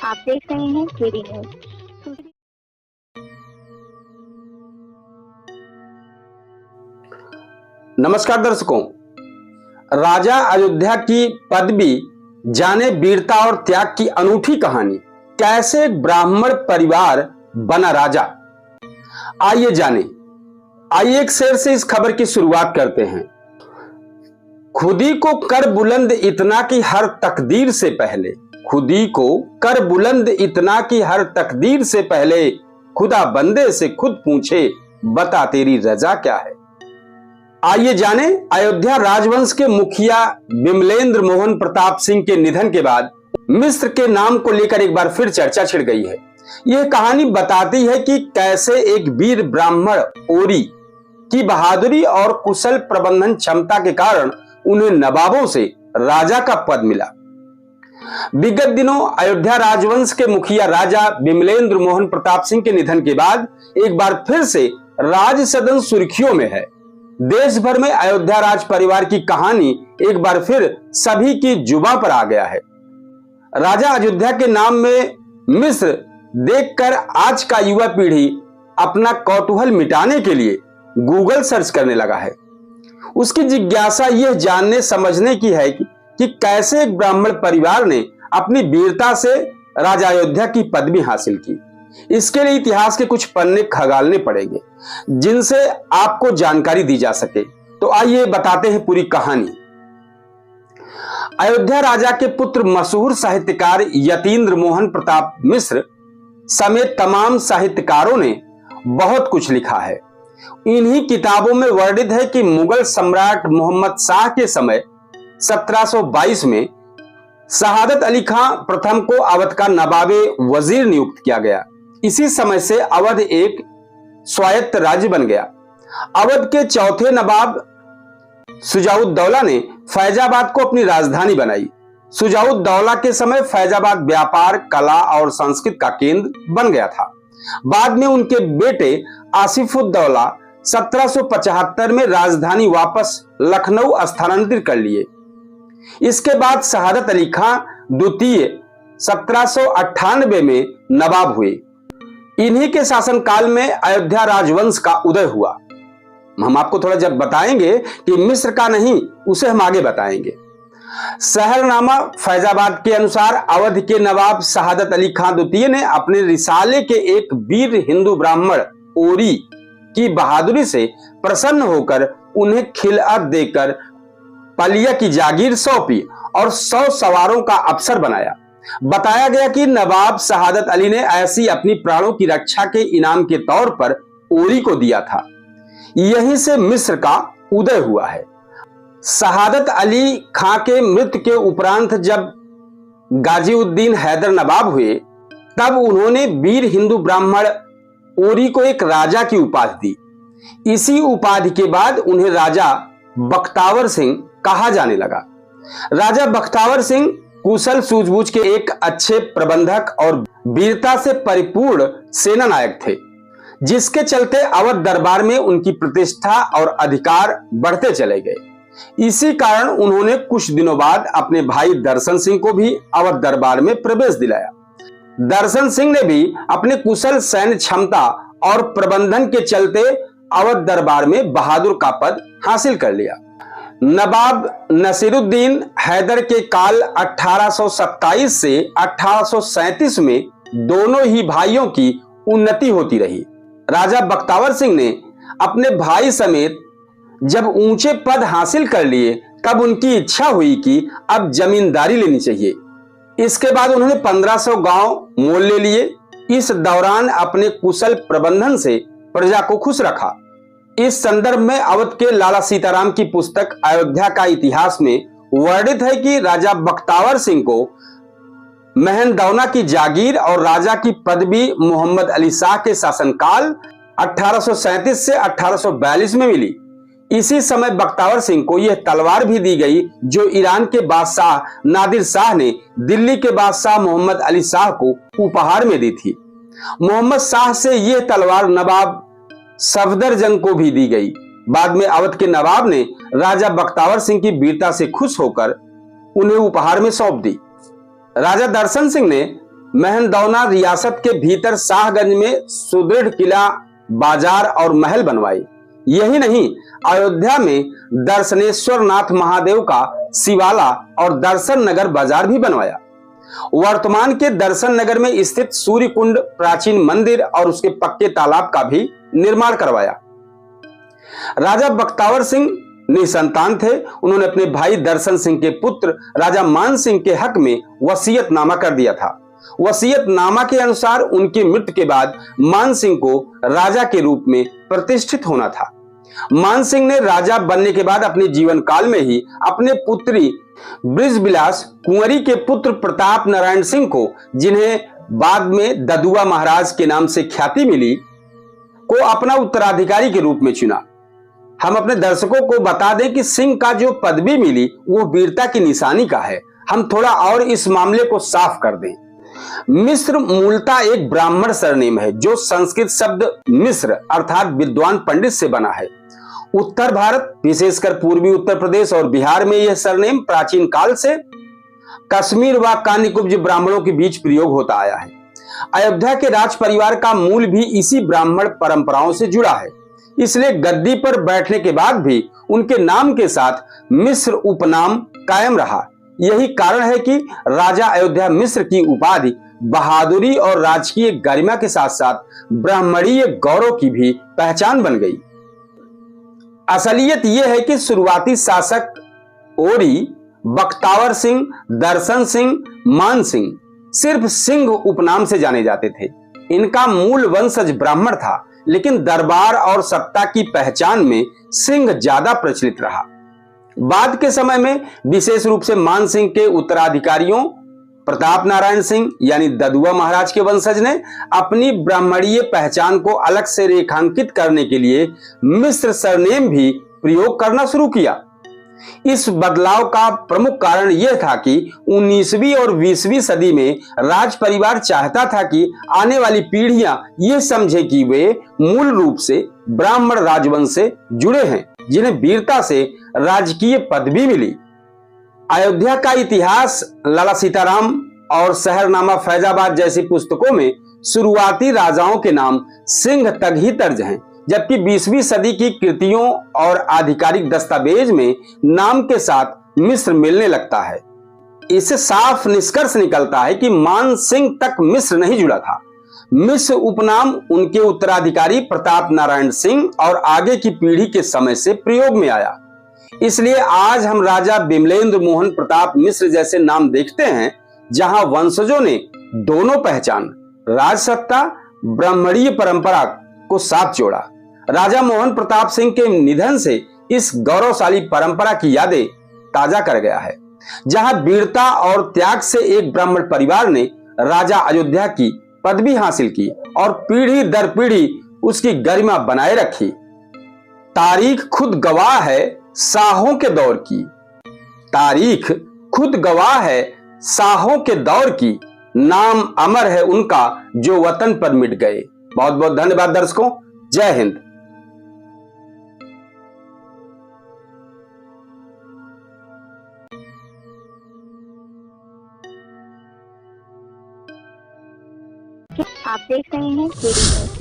आप देख रहे हैं केडी न्यूज। नमस्कार दर्शकों, राजा अयोध्या की पदवी जाने वीरता और त्याग की अनूठी कहानी। कैसे एक ब्राह्मण परिवार बना राजा, आइए जाने। आइए एक शेर से इस खबर की शुरुआत करते हैं। खुदी को कर बुलंद इतना कि हर तकदीर से पहले, खुदी को कर बुलंद इतना कि हर तकदीर से पहले, खुदा बंदे से खुद पूछे बता तेरी रजा क्या है। आइए जाने। अयोध्या राजवंश के मुखिया विमलेंद्र मोहन प्रताप सिंह के निधन के बाद मिस्र के नाम को लेकर एक बार फिर चर्चा छिड़ गई है। यह कहानी बताती है कि कैसे एक वीर ब्राह्मण ओरी की बहादुरी और कुशल प्रबंधन क्षमता के कारण उन्हें नवाबों से राजा का पद मिला। विगत दिनों अयोध्या राजवंश के मुखिया राजा विमलेंद्र मोहन प्रताप सिंह के निधन के बाद एक बार फिर से राज सदन सुर्खियों में है। देश भर में अयोध्या राज परिवार की कहानी एक बार फिर सभी की जुबां पर आ गया है। राजा अयोध्या के नाम में मिस्र देखकर आज का युवा पीढ़ी अपना कौतूहल मिटाने के लिए गूगल सर्च करने लगा है। उसकी जिज्ञासा यह जानने समझने की है कि कैसे एक ब्राह्मण परिवार ने अपनी वीरता से राजा अयोध्या की पदवी हासिल की। इसके लिए इतिहास के कुछ पन्ने खंगालने पड़ेंगे जिनसे आपको जानकारी दी जा सके। तो आइए बताते हैं पूरी कहानी। अयोध्या राजा के पुत्र मशहूर साहित्यकार यतीन्द्र मोहन प्रताप मिश्र समेत तमाम साहित्यकारों ने बहुत कुछ लिखा है। इन्हीं किताबों में वर्णित है कि मुगल सम्राट मोहम्मद शाह के समय 1722 में शहादत अली खां प्रथम को अवध का नवाबे वजीर नियुक्त किया गया। इसी समय से अवध एक स्वायत्त राज्य बन गया। अवध के चौथे नवाब शुजाउद्दौला ने फैजाबाद को अपनी राजधानी बनाई। शुजाउद्दौला के समय फैजाबाद व्यापार, कला और संस्कृत का केंद्र बन गया था। बाद में उनके बेटे आसिफुद्दौला 1775 में राजधानी वापस लखनऊ स्थानांतरित कर लिए। इसके बाद शहादत अली खां द्वितीय 1798 में नवाब हुए। इन्हीं के शासनकाल में अयोध्या राजवंश का उदय हुआ। हम आपको थोड़ा जब बताएंगे कि मिस्र का नहीं, उसे हम आगे बताएंगे। शहरनामा फैजाबाद के अनुसार अवध के नवाब शहादत अली खां द्वितीय ने अपने रिसाले के एक वीर हिंदू ब्राह्मण ओरी की बहादुरी से प्रसन्न होकर उन्हें खिलअत देकर पलिया की जागीर सौंपी और 100 सवारों का अफसर बनाया। बताया गया कि नवाब शहादत अली ने ऐसी अपनी प्राणों की रक्षा के इनाम के तौर पर ओरी को दिया था। यहीं से मिस्र का उदय हुआ है। शहादत अली खां के मृत्यु के उपरांत जब गाजीउद्दीन हैदर नवाब हुए तब उन्होंने वीर हिंदू ब्राह्मण ओरी को एक राजा की उपाधि दी। इसी उपाधि के बाद उन्हें राजा बख्तावर सिंह कहा जाने लगा। राजा बख्तावर सिंह कुशल सूझबूझ के एक अच्छे प्रबंधक और वीरता से परिपूर्ण सेना नायक थे, जिसके चलते अवध दरबार में उनकी प्रतिष्ठा और अधिकार बढ़ते चले गए। इसी कारण उन्होंने कुछ दिनों बाद अपने भाई दर्शन सिंह को भी अवध दरबार में प्रवेश दिलाया। दर्शन सिंह ने भी अपने कुशल सैन्य क्षमता और प्रबंधन के चलते अवध दरबार में बहादुर का पद हासिल कर लिया। नवाब नसीरुद्दीन हैदर के काल 1827 से 1837 में दोनों ही भाइयों की उन्नति होती रही। राजा बख्तावर सिंह ने अपने भाई समेत जब ऊंचे पद हासिल कर लिए तब उनकी इच्छा हुई कि अब जमींदारी लेनी चाहिए। इसके बाद उन्होंने 1500 गांव मोल ले लिए। इस दौरान अपने कुशल प्रबंधन से प्रजा को खुश रखा। इस संदर्भ में अवध के लाला सीताराम की पुस्तक अयोध्या का इतिहास में वर्णित है कि राजा बख्तावर सिंह को मेहनदौना की जागीर और राजा की पदवी मोहम्मद अली शाह के शासनकाल 1837 से 1842 में मिली। इसी समय बख्तावर सिंह को यह तलवार भी दी गई जो ईरान के बादशाह नादिर शाह ने दिल्ली के बादशाह मोहम्मद अली शाह को उपहार में दी थी। मोहम्मद शाह से यह तलवार नवाब सफदरजंग को भी दी गई। बाद में अवध के नवाब ने राजा बख्तावर सिंह की वीरता से खुश होकर उन्हें उपहार में सौंप दी। राजा दर्शन सिंह ने मेहंदौना रियासत के भीतर शाहगंज में सुदृढ़ किला, बाजार और महल बनवाए। यही नहीं, अयोध्या में दर्शनेश्वर नाथ महादेव का शिवाला और दर्शन नगर बाजार भी बनवाया। वर्तमान के दर्शन नगर में स्थित सूर्य कुंड, प्राचीन मंदिर और उसके पक्के तालाब का भी निर्माण करवाया। राजा बख्तावर सिंह निसंतान थे। उन्होंने अपने भाई दर्शन सिंह के पुत्र राजा मान सिंह के हक में वसीयतनामा कर दिया था। वसीयतनामा के अनुसार उनकी मृत्यु के बाद मान सिंह को राजा के रूप में प्रतिष्ठित होना था। मान सिंह ने राजा बनने के बाद अपने जीवन काल में ही अपने पुत्री बृजबिलास कुंवरी के पुत्र प्रताप नारायण सिंह को, जिन्हें बाद में ददुआ महाराज के नाम से ख्याति मिली, को अपना उत्तराधिकारी के रूप में चुना। हम अपने दर्शकों को बता दें कि सिंह का जो पदवी मिली वो वीरता की निशानी का है। हम थोड़ा और इस मामले को साफ कर दें। मिश्र मूलतः एक ब्राह्मण सरनेम है जो संस्कृत शब्द मिश्र अर्थात विद्वान पंडित से बना है। उत्तर भारत, विशेषकर पूर्वी उत्तर प्रदेश और बिहार में यह सरनेम प्राचीन काल से कश्मीर व कान्यकुब्ज ब्राह्मणों के बीच प्रयोग होता आया है। अयोध्या के राज परिवार का मूल भी इसी ब्राह्मण परंपराओं से जुड़ा है। इसलिए गद्दी पर बैठने के बाद भी उनके नाम के साथ मिश्र उपनाम कायम रहा। यही कारण है कि राजा अयोध्या मिश्र की उपाधि बहादुरी और राजकीय गरिमा के साथ साथ ब्राह्मणीय गौरव की भी पहचान बन गई। असलियत यह है कि शुरुआती शासक ओरी, बख्तावर सिंह, दर्शन सिंह, मान सिंह सिर्फ सिंह उपनाम से जाने जाते थे। इनका मूल वंशज ब्राह्मण था, लेकिन दरबार और सत्ता की पहचान में सिंह ज्यादा प्रचलित रहा। बाद के समय में विशेष रूप से मान सिंह के उत्तराधिकारियों प्रताप नारायण सिंह यानी ददुआ महाराज के वंशज ने अपनी ब्राह्मणीय पहचान को अलग से रेखांकित करने के लिए मिश्र सरनेम भी प्रयोग करना शुरू किया। इस बदलाव का प्रमुख कारण यह था कि 19वीं और 20वीं सदी में राज परिवार चाहता था कि आने वाली पीढ़ियां यह समझे कि वे मूल रूप से ब्राह्मण राजवंश से जुड़े हैं, जिन्हें वीरता से राजकीय पदवी मिली। अयोध्या का इतिहास, लाला सीताराम और शहरनामा फैजाबाद जैसी पुस्तकों में शुरुआती राजाओं के नाम सिंह तक ही दर्ज हैं, जबकि 20वीं सदी की कृतियों और आधिकारिक दस्तावेज में नाम के साथ मिश्र मिलने लगता है। इससे साफ निष्कर्ष निकलता है कि मान सिंह तक मिश्र नहीं जुड़ा था। मिश्र उपनाम उनके उत्तराधिकारी प्रताप नारायण सिंह और आगे की पीढ़ी के समय से प्रयोग में आया। इसलिए आज हम राजा विमलेंद्र मोहन प्रताप मिश्र जैसे नाम देखते हैं, जहां वंशजों ने दोनों पहचान, राजसत्ता, ब्राह्मणीय परंपरा को साथ जोड़ा। राजा मोहन प्रताप सिंह के निधन से इस गौरवशाली परंपरा की यादें ताजा कर गया है, जहां वीरता और त्याग से एक ब्राह्मण परिवार ने राजा अयोध्या की पदवी हासिल की और पीढ़ी दर पीढ़ी उसकी गरिमा बनाए रखी। तारीख खुद गवाह है शाहों के दौर की। तारीख खुद गवाह है शाहों के दौर की। नाम अमर है उनका जो वतन पर मिट गए। बहुत बहुत धन्यवाद दर्शकों। जय हिंद। आप देख रहे हैं केडी न्यूज़।